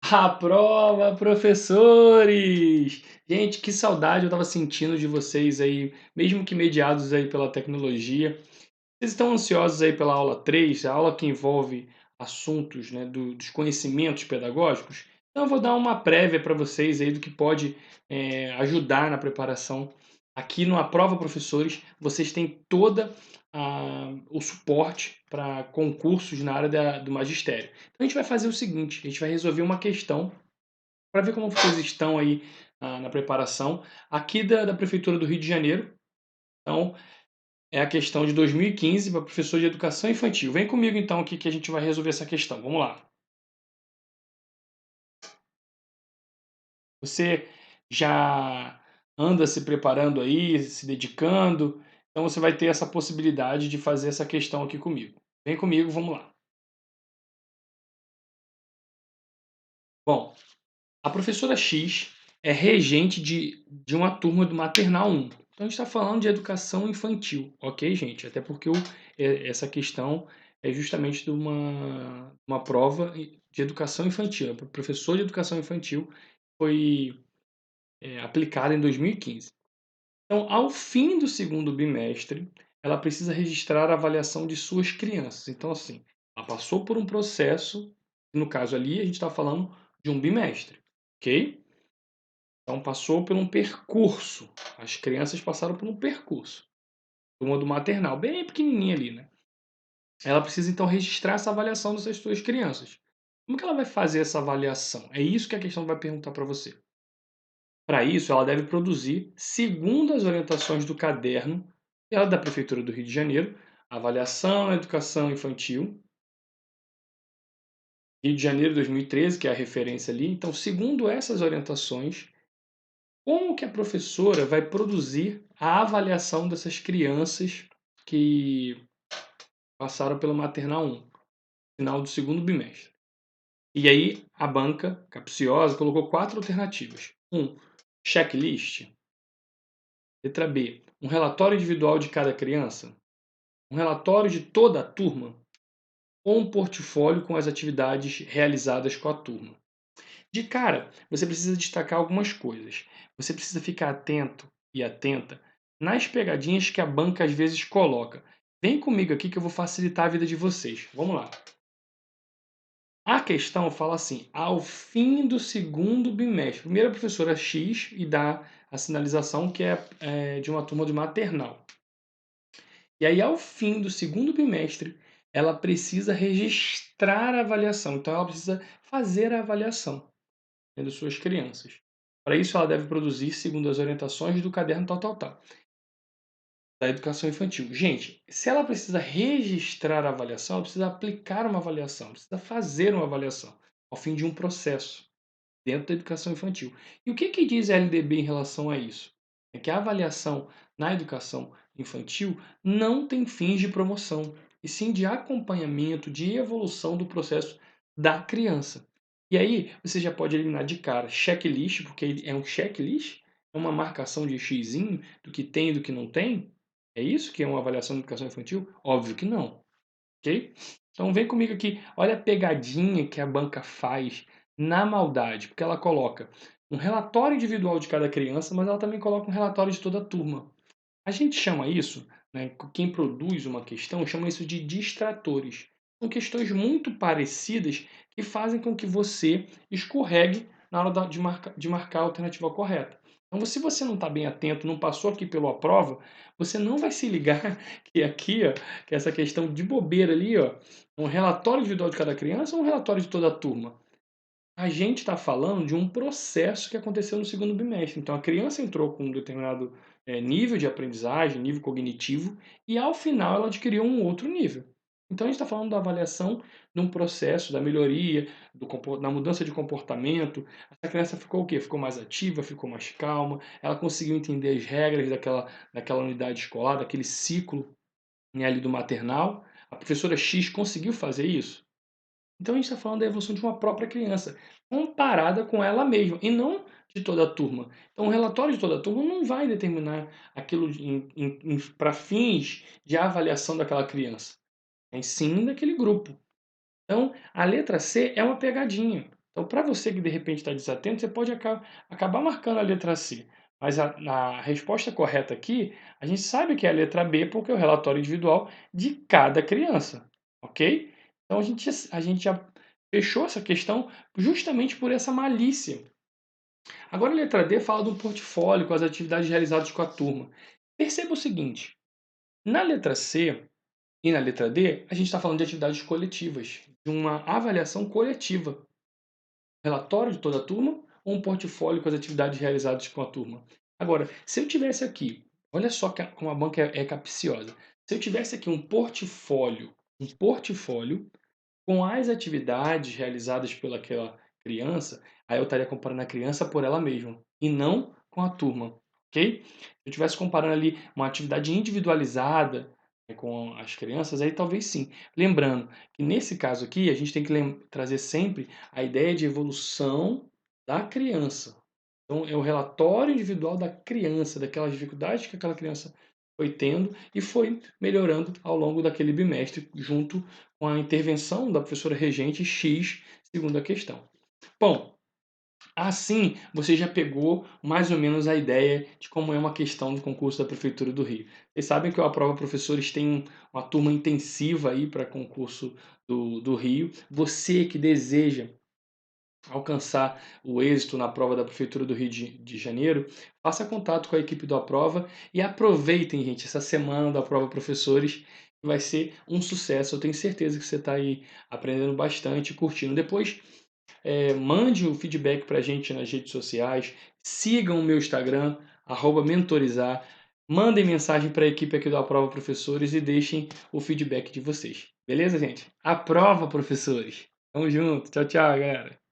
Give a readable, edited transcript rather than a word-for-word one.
Aprova, professores! Gente, que saudade eu estava sentindo de vocês aí, mesmo que mediados aí pela tecnologia. Vocês estão ansiosos aí pela aula 3, a aula que envolve assuntos, né, dos conhecimentos pedagógicos? Então eu vou dar uma prévia para vocês aí do que pode ajudar na preparação. Aqui no Aprova Professores, vocês têm toda o suporte para concursos na área do magistério. Então a gente vai fazer o seguinte, a gente vai resolver uma questão para ver como vocês estão aí na preparação aqui da Prefeitura do Rio de Janeiro. Então, é a questão de 2015 para professor de educação infantil. Vem comigo então aqui que a gente vai resolver essa questão. Vamos lá. Você já anda se preparando aí, se dedicando, então você vai ter essa possibilidade de fazer essa questão aqui comigo. Vem comigo, vamos lá. Bom, a professora X é regente de uma turma do Maternal 1. Então a gente está falando de educação infantil, ok, gente? Até porque essa questão é justamente de uma prova de educação infantil. O professor de educação infantil foi aplicada em 2015. Então, ao fim do segundo bimestre, ela precisa registrar a avaliação de suas crianças. Então, assim, ela passou por um processo, no caso ali, a gente está falando de um bimestre, ok? Então passou por um percurso. As crianças passaram por um percurso. Uma do maternal, bem pequenininha ali, né? Ela precisa então registrar essa avaliação dessas suas crianças. Como que ela vai fazer essa avaliação? É isso que a questão vai perguntar para você. Para isso, ela deve produzir, segundo as orientações do caderno dela da Prefeitura do Rio de Janeiro, avaliação na educação infantil, Rio de Janeiro 2013, que é a referência ali. Então, segundo essas orientações, como que a professora vai produzir a avaliação dessas crianças que passaram pelo maternal 1, final do segundo bimestre? E aí a banca capciosa colocou 4 alternativas. 1, checklist. Letra B, um relatório individual de cada criança. Um relatório de toda a turma. Ou um portfólio com as atividades realizadas com a turma. De cara, você precisa destacar algumas coisas. Você precisa ficar atento e atenta nas pegadinhas que a banca às vezes coloca. Vem comigo aqui que eu vou facilitar a vida de vocês. Vamos lá. A questão fala assim: ao fim do segundo bimestre. Primeiro a professora X e dá a sinalização que é de uma turma de maternal. E aí, ao fim do segundo bimestre, ela precisa registrar a avaliação. Então, ela precisa fazer a avaliação, né, das suas crianças. Para isso, ela deve produzir, segundo as orientações do caderno tal, tal, tal, da educação infantil. Gente, se ela precisa registrar a avaliação, ela precisa aplicar uma avaliação, precisa fazer uma avaliação, ao fim de um processo, dentro da educação infantil. E o que diz a LDB em relação a isso? É que a avaliação na educação infantil não tem fins de promoção, e sim de acompanhamento, de evolução do processo da criança. E aí você já pode eliminar de cara checklist, porque é um checklist, é uma marcação de xizinho do que tem e do que não tem. É isso que é uma avaliação de educação infantil? Óbvio que não, ok? Então vem comigo aqui, olha a pegadinha que a banca faz na maldade, porque ela coloca um relatório individual de cada criança, mas ela também coloca um relatório de toda a turma. A gente chama isso, né, quem produz uma questão chama isso de distratores. São questões muito parecidas que fazem com que você escorregue na hora de marcar a alternativa correta. Então, se você não está bem atento, não passou aqui pela prova, você não vai se ligar que aqui, ó, que essa questão de bobeira ali, ó, um relatório individual de cada criança ou um relatório de toda a turma? A gente está falando de um processo que aconteceu no segundo bimestre. Então, a criança entrou com um determinado nível de aprendizagem, nível cognitivo, e ao final ela adquiriu um outro nível. Então, a gente está falando da avaliação de um processo, da melhoria, da mudança de comportamento. A criança ficou o quê? Ficou mais ativa, ficou mais calma, ela conseguiu entender as regras daquela unidade escolar, daquele ciclo, né, ali do maternal. A professora X conseguiu fazer isso? Então a gente está falando da evolução de uma própria criança, comparada com ela mesma, e não de toda a turma. Então o relatório de toda a turma não vai determinar aquilo para fins de avaliação daquela criança, é sim daquele grupo. Então a letra C é uma pegadinha. Então, para você que de repente está desatento, você pode acabar marcando a letra C. Mas a resposta correta aqui, a gente sabe que é a letra B, porque é o relatório individual de cada criança, ok? Então, a gente já fechou essa questão justamente por essa malícia. Agora, a letra D fala de um portfólio com as atividades realizadas com a turma. Perceba o seguinte, na letra C e na letra D, a gente está falando de atividades coletivas, de uma avaliação coletiva. Relatório de toda a turma ou um portfólio com as atividades realizadas com a turma. Agora, se eu tivesse aqui, olha só como a banca é capciosa. Se eu tivesse aqui um portfólio com as atividades realizadas pelaquela criança, aí eu estaria comparando a criança por ela mesma e não com a turma, ok? Se eu estivesse comparando ali uma atividade individualizada, né, com as crianças, aí talvez sim. Lembrando que nesse caso aqui, a gente tem que trazer sempre a ideia de evolução da criança. Então, é o relatório individual da criança, daquelas dificuldades que aquela criança foi tendo e foi melhorando ao longo daquele bimestre, junto com a intervenção da professora regente X, segundo a questão. Bom, assim você já pegou mais ou menos a ideia de como é uma questão do concurso da Prefeitura do Rio. Vocês sabem que o Aprova Professores tem uma turma intensiva aí para concurso do Rio. Você que deseja alcançar o êxito na prova da Prefeitura do Rio de Janeiro, faça contato com a equipe do Aprova e aproveitem, gente, essa semana do Aprova Professores, que vai ser um sucesso. Eu tenho certeza que você está aí aprendendo bastante, curtindo. Depois, mande o feedback para a gente nas redes sociais, sigam o meu Instagram, @mentorizar, mandem mensagem para a equipe aqui do Aprova Professores e deixem o feedback de vocês. Beleza, gente? Aprova, professores! Tamo junto. Tchau, tchau, galera.